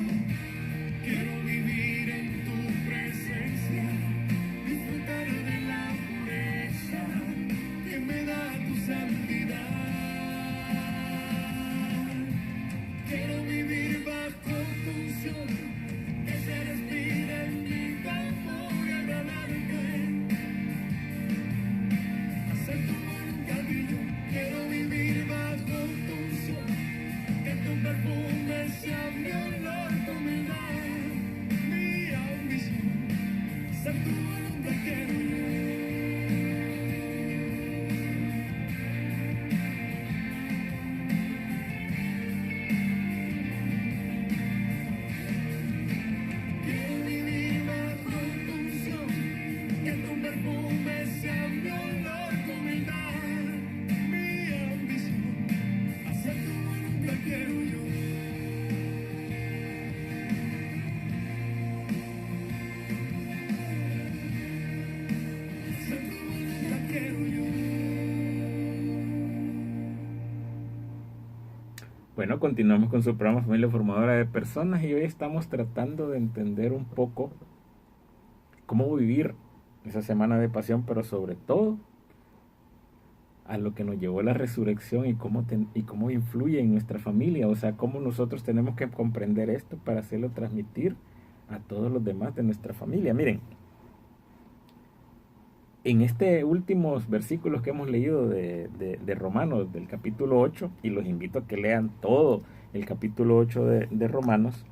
C: quiero vivir en tu presencia, disfrutar de la pureza que me da tu santidad. Quiero vivir bajo tu unción, que se respire en mí tu amor y agradarte. Hacer tu voluntad y yo quiero vivir bajo tu unción, que tu perfume sea mi olor, tu humildad, mi ambición. Hacer tu voluntad quiero yo. Quiero vivir bajo tu unción, que tu perfume sea mi olor, tu humildad, mi ambición. Hacer tu voluntad quiero yo. Hacer tu voluntad quiero yo.
B: Bueno, continuamos con su programa Familia Formadora de Personas y hoy estamos tratando de entender un poco cómo vivir esa semana de pasión, pero sobre todo a lo que nos llevó la resurrección y cómo influye en nuestra familia. O sea, cómo nosotros tenemos que comprender esto para hacerlo transmitir a todos los demás de nuestra familia. Miren, en estos últimos versículos que hemos leído de Romanos, del capítulo 8, y los invito a que lean todo el capítulo 8 de Romanos,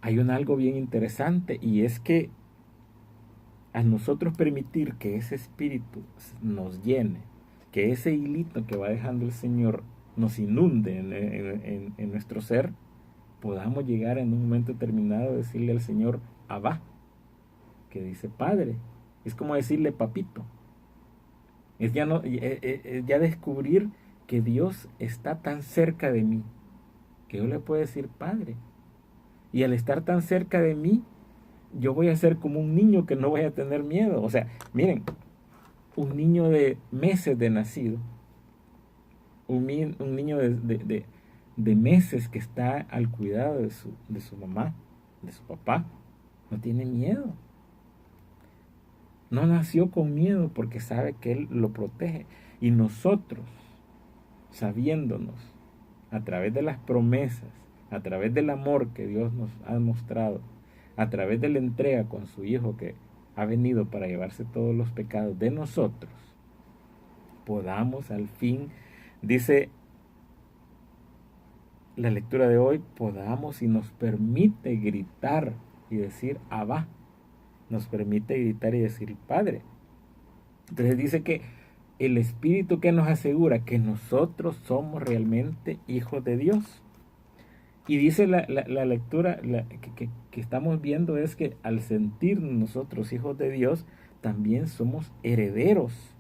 B: hay algo bien interesante, y es que a nosotros permitir que ese espíritu nos llene, que ese hilito que va dejando el Señor nos inunde en nuestro ser, podamos llegar en un momento determinado a decirle al Señor, Abba, que dice Padre. Es como decirle papito. Es ya descubrir que Dios está tan cerca de mí, que yo le puedo decir Padre. Y al estar tan cerca de mí, yo voy a ser como un niño que no voy a tener miedo. O sea, miren, un niño de meses de nacido, un niño de meses que está al cuidado de su mamá, de su papá, no tiene miedo. No nació con miedo porque sabe que Él lo protege. Y nosotros, sabiéndonos a través de las promesas, a través del amor que Dios nos ha mostrado, a través de la entrega con su Hijo que ha venido para llevarse todos los pecados de nosotros, podamos al fin, dice la lectura de hoy, podamos y nos permite gritar y decir Abba, nos permite gritar y decir Padre. Entonces dice que el Espíritu que nos asegura que nosotros somos realmente hijos de Dios. Y dice la lectura que estamos viendo es que al sentirnos nosotros hijos de Dios, también somos herederos.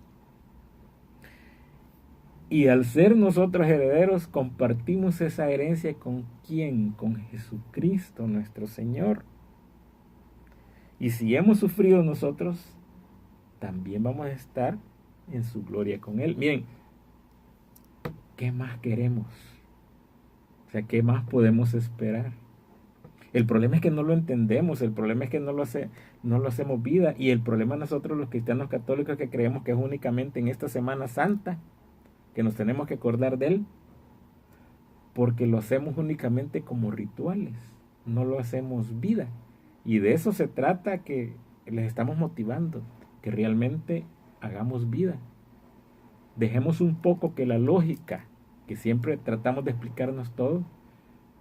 B: Y al ser nosotros herederos, compartimos esa herencia ¿con quién? Con Jesucristo nuestro Señor. Y si hemos sufrido nosotros, también vamos a estar en su gloria con Él. Miren, ¿qué más queremos? O sea, ¿qué más podemos esperar? El problema es que no lo entendemos, el problema es que no lo hacemos vida, y el problema nosotros los cristianos católicos que creemos que es únicamente en esta Semana Santa que nos tenemos que acordar de Él, porque lo hacemos únicamente como rituales, no lo hacemos vida. Y de eso se trata, que les estamos motivando, que realmente hagamos vida. Dejemos un poco que la lógica, que siempre tratamos de explicarnos todo,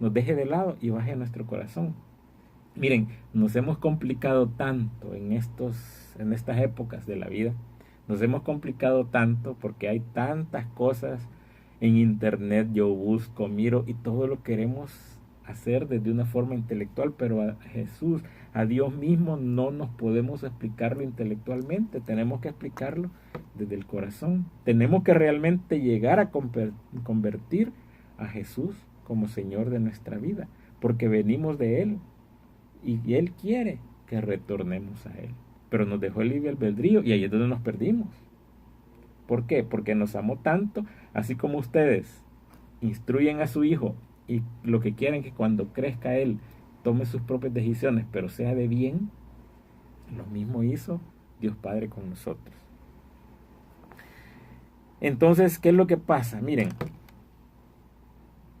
B: nos deje de lado y baje a nuestro corazón. Miren, nos hemos complicado tanto en estas épocas de la vida, nos hemos complicado tanto porque hay tantas cosas en internet, yo busco, miro y todo lo queremos hacer desde una forma intelectual, pero a Jesús, a Dios mismo, no nos podemos explicarlo intelectualmente, tenemos que explicarlo desde el corazón. Tenemos que realmente llegar a convertir a Jesús como Señor de nuestra vida, porque venimos de Él y Él quiere que retornemos a Él, pero nos dejó el libre albedrío y ahí es donde nos perdimos. ¿Por qué? Porque nos amó tanto, así como ustedes instruyen a su hijo y lo que quieren que cuando crezca él tome sus propias decisiones, pero sea de bien, lo mismo hizo Dios Padre con nosotros. Entonces, ¿qué es lo que pasa? Miren,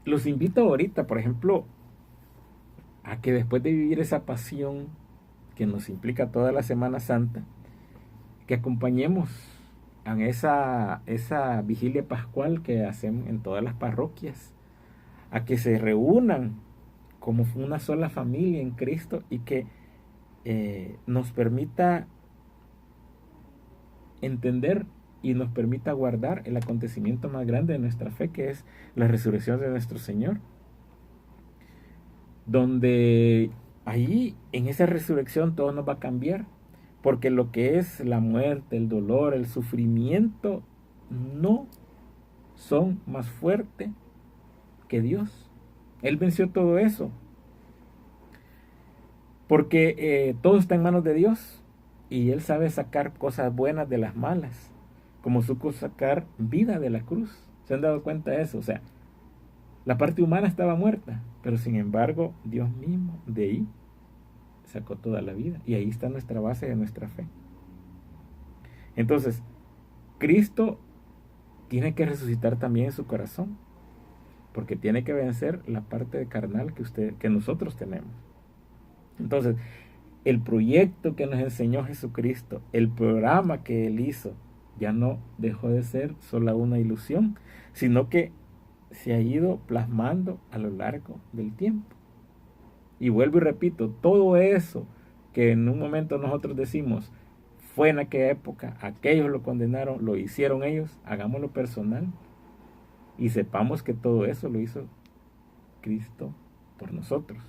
B: los invito ahorita, por ejemplo, a que después de vivir esa pasión que nos implica toda la Semana Santa, que acompañemos a esa vigilia pascual que hacen en todas las parroquias, a que se reúnan como una sola familia en Cristo y que nos permita entender y nos permita guardar el acontecimiento más grande de nuestra fe, que es la resurrección de nuestro Señor, donde ahí en esa resurrección todo nos va a cambiar, porque lo que es la muerte, el dolor, el sufrimiento no son más fuertes que Dios. Él venció todo eso, porque todo está en manos de Dios y Él sabe sacar cosas buenas de las malas, como supo sacar vida de la cruz. ¿Se han dado cuenta de eso? O sea, la parte humana estaba muerta, pero sin embargo Dios mismo de ahí sacó toda la vida, y ahí está nuestra base de nuestra fe. Entonces, Cristo tiene que resucitar también en su corazón, porque tiene que vencer la parte carnal que nosotros tenemos. Entonces, el proyecto que nos enseñó Jesucristo, el programa que Él hizo, ya no dejó de ser solo una ilusión, sino que se ha ido plasmando a lo largo del tiempo. Y vuelvo y repito, todo eso que en un momento nosotros decimos, fue en aquella época, aquellos lo condenaron, lo hicieron ellos, hagámoslo personal y sepamos que todo eso lo hizo Cristo por nosotros.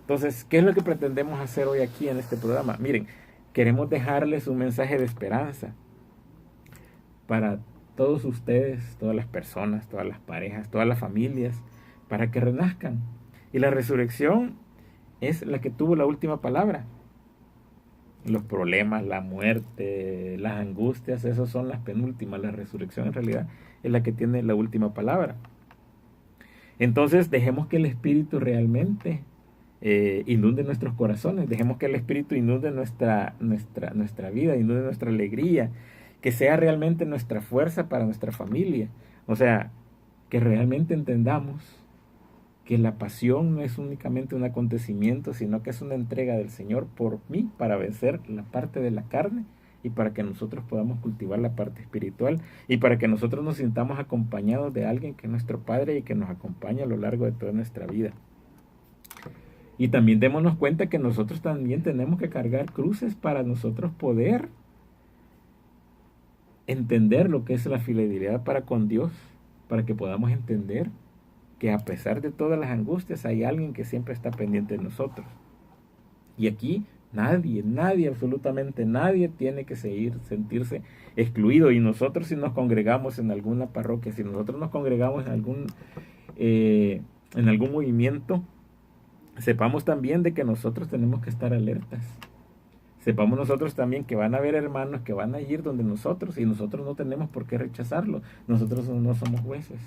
B: Entonces, ¿qué es lo que pretendemos hacer hoy aquí en este programa? Miren, queremos dejarles un mensaje de esperanza para todos ustedes, todas las personas, todas las parejas, todas las familias, para que renazcan. Y la resurrección es la que tuvo la última palabra. Los problemas, la muerte, las angustias, esas son las penúltimas. La resurrección en realidad es la que tiene la última palabra. Entonces dejemos que el Espíritu realmente inunde nuestros corazones, dejemos que el Espíritu inunde nuestra vida, inunde nuestra alegría, que sea realmente nuestra fuerza para nuestra familia. O sea, que realmente entendamos que la pasión no es únicamente un acontecimiento, sino que es una entrega del Señor por mí para vencer la parte de la carne y para que nosotros podamos cultivar la parte espiritual y para que nosotros nos sintamos acompañados de alguien que es nuestro Padre y que nos acompaña a lo largo de toda nuestra vida. Y también démonos cuenta que nosotros también tenemos que cargar cruces para nosotros poder entender lo que es la fidelidad para con Dios, para que podamos entender que a pesar de todas las angustias hay alguien que siempre está pendiente de nosotros. Y aquí nadie, absolutamente nadie tiene que sentirse excluido. Y nosotros, si nos congregamos en alguna parroquia, si nosotros nos congregamos en algún movimiento, sepamos también de que nosotros tenemos que estar alertas. Sepamos nosotros también que van a haber hermanos que van a ir donde nosotros y nosotros no tenemos por qué rechazarlo. Nosotros no somos jueces.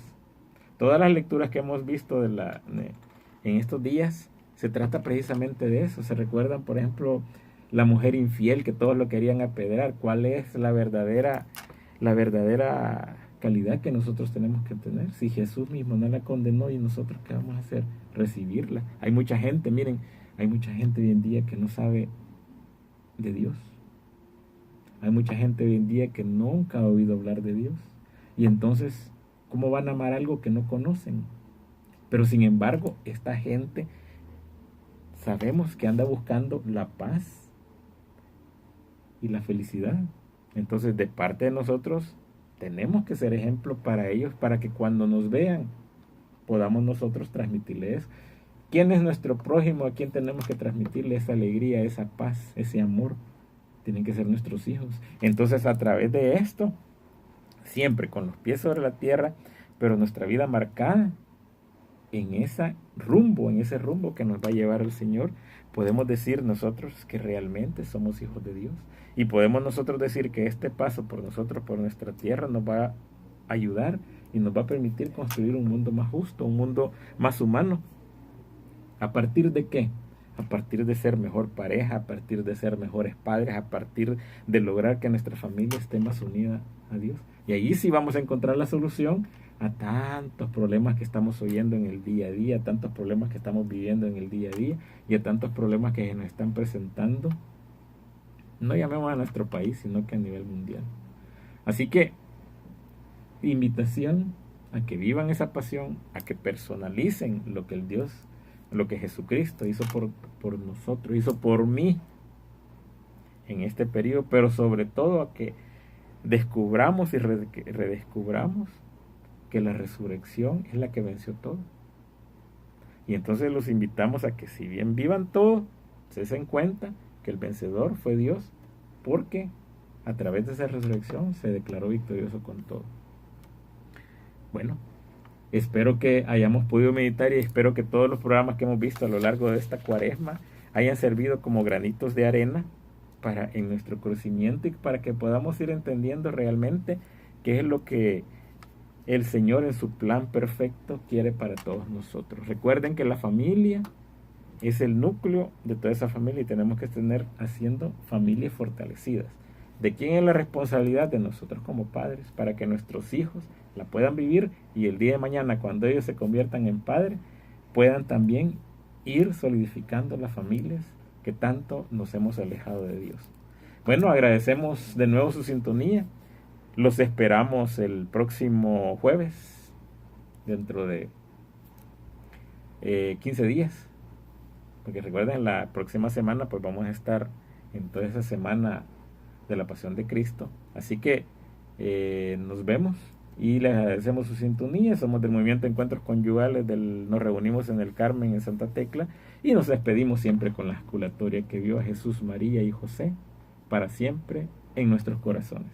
B: Todas las lecturas que hemos visto en estos días se trata precisamente de eso. Se recuerdan, por ejemplo, la mujer infiel que todos lo querían apedrear. ¿Cuál es la verdadera calidad que nosotros tenemos que tener? Si Jesús mismo no la condenó, ¿y nosotros qué vamos a hacer? Recibirla. Hay mucha gente, miren, hay mucha gente hoy en día que no sabe de Dios. Hay mucha gente hoy en día que nunca ha oído hablar de Dios. Y entonces, ¿cómo van a amar algo que no conocen? Pero sin embargo, esta gente sabemos que anda buscando la paz y la felicidad. Entonces, de parte de nosotros, tenemos que ser ejemplo para ellos, para que cuando nos vean, podamos nosotros transmitirles quién es nuestro prójimo, a quién tenemos que transmitirle esa alegría, esa paz, ese amor. Tienen que ser nuestros hijos. Entonces, a través de esto, siempre con los pies sobre la tierra, pero nuestra vida marcada en ese rumbo que nos va a llevar el Señor, podemos decir nosotros que realmente somos hijos de Dios. Y podemos nosotros decir que este paso por nosotros, por nuestra tierra, nos va a ayudar y nos va a permitir construir un mundo más justo, un mundo más humano. ¿A partir de qué? A partir de ser mejor pareja, a partir de ser mejores padres, a partir de lograr que nuestra familia esté más unida a Dios. Y ahí sí vamos a encontrar la solución a tantos problemas que estamos oyendo en el día a día, a tantos problemas que estamos viviendo en el día a día y a tantos problemas que nos están presentando, no llamemos a nuestro país, sino que a nivel mundial. Así que, invitación a que vivan esa pasión, a que personalicen lo que Jesucristo hizo por nosotros, hizo por mí en este periodo, pero sobre todo a que descubramos y redescubramos que la resurrección es la que venció todo. Y entonces los invitamos a que, si bien vivan todo, se den cuenta que el vencedor fue Dios, porque a través de esa resurrección se declaró victorioso con todo. Bueno, espero que hayamos podido meditar y espero que todos los programas que hemos visto a lo largo de esta cuaresma hayan servido como granitos de arena en nuestro crecimiento y para que podamos ir entendiendo realmente qué es lo que el Señor en su plan perfecto quiere para todos nosotros. Recuerden que la familia es el núcleo de toda esa familia y tenemos que tener haciendo familias fortalecidas. ¿De quién es la responsabilidad? De nosotros como padres, para que nuestros hijos la puedan vivir y el día de mañana, cuando ellos se conviertan en padres, puedan también ir solidificando las familias que tanto nos hemos alejado de Dios. Bueno, agradecemos de nuevo su sintonía. Los esperamos el próximo jueves, dentro de 15 días. Porque recuerden, la próxima semana pues vamos a estar en toda esa semana de la Pasión de Cristo. Así que nos vemos y les agradecemos su sintonía. Somos del Movimiento Encuentros Conyugales, nos reunimos en el Carmen, en Santa Tecla, y nos despedimos siempre con la ejaculatoria que vio a Jesús, María y José para siempre en nuestros corazones.